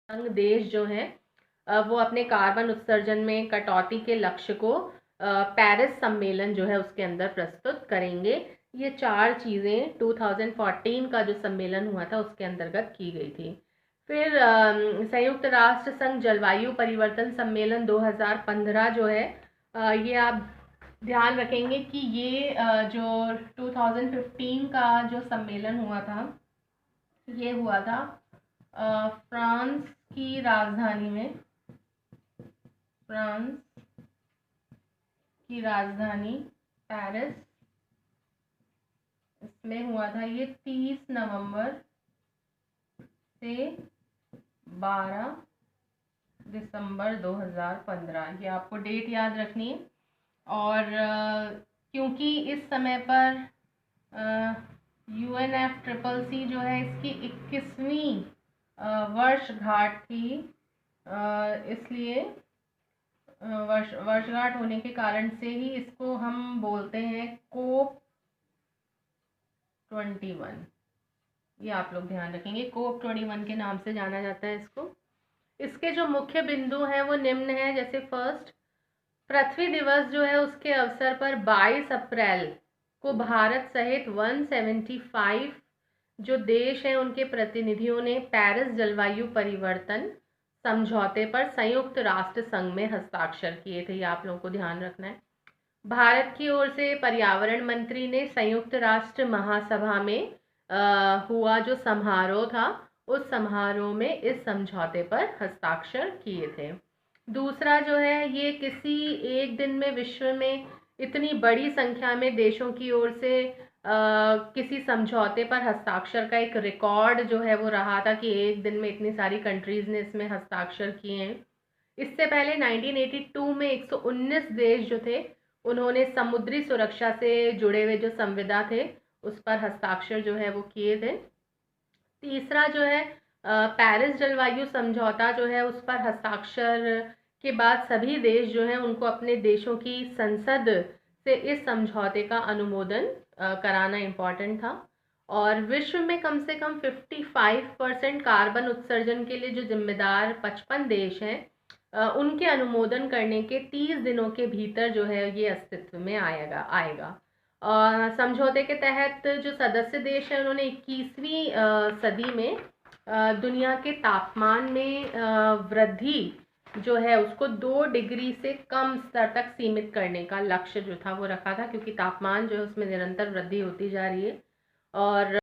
संघ देश जो हैं वो अपने कार्बन उत्सर्जन में कटौती के लक्ष्य को पेरिस सम्मेलन जो है उसके अंदर प्रस्तुत करेंगे। ये 4 चीज़ें 2014 का जो सम्मेलन हुआ था उसके अंतर्गत की गई थी। फिर संयुक्त राष्ट्र संघ जलवायु परिवर्तन सम्मेलन 2015 जो है, ये आप ध्यान रखेंगे कि ये जो 2015 का जो सम्मेलन हुआ था, ये हुआ था फ्रांस की राजधानी में, फ्रांस की राजधानी पेरिस, इसमें हुआ था ये 30 नवंबर से 12 दिसंबर 2015। ये आपको डेट याद रखनी है। और क्योंकि इस समय पर UNFCCC जो है इसकी 21वीं वर्षगांठ थी, इसलिए वर्षगांठ होने के कारण से ही इसको हम बोलते हैं COP 21। ये आप लोग ध्यान रखेंगे, COP 21 के नाम से जाना जाता है इसको। इसके जो मुख्य बिंदु हैं वो निम्न है। जैसे फर्स्ट, पृथ्वी दिवस जो है उसके अवसर पर 22 अप्रैल को भारत सहित 175 जो देश हैं उनके प्रतिनिधियों ने पेरिस जलवायु परिवर्तन समझौते पर संयुक्त राष्ट्र संघ में हस्ताक्षर किए थे। ये आप लोगों को ध्यान रखना है। भारत की ओर से पर्यावरण मंत्री ने संयुक्त राष्ट्र महासभा में हुआ जो समारोह था उस समारोह में इस समझौते पर हस्ताक्षर किए थे। दूसरा जो है, ये किसी एक दिन में विश्व में इतनी बड़ी संख्या में देशों की ओर से किसी समझौते पर हस्ताक्षर का एक रिकॉर्ड जो है वो रहा था कि एक दिन में इतनी सारी कंट्रीज ने इसमें हस्ताक्षर किए हैं। इससे पहले 1982 में 119 देश जो थे उन्होंने समुद्री सुरक्षा से जुड़े हुए जो संविदा थे उस पर हस्ताक्षर जो है वो किए थे। तीसरा जो है, पेरिस जलवायु समझौता जो है उस पर हस्ताक्षर के बाद सभी देश जो हैं उनको अपने देशों की संसद से इस समझौते का अनुमोदन कराना इम्पॉर्टेंट था। और विश्व में कम से कम 55% कार्बन उत्सर्जन के लिए जो जिम्मेदार 55 देश हैं उनके अनुमोदन करने के 30 दिनों के भीतर जो है ये अस्तित्व में आएगा। समझौते के तहत जो सदस्य देश हैं उन्होंने 21वीं सदी में दुनिया के तापमान में वृद्धि जो है उसको 2 डिग्री से कम स्तर तक सीमित करने का लक्ष्य जो था वो रखा था, क्योंकि तापमान जो है उसमें निरंतर वृद्धि होती जा रही है। और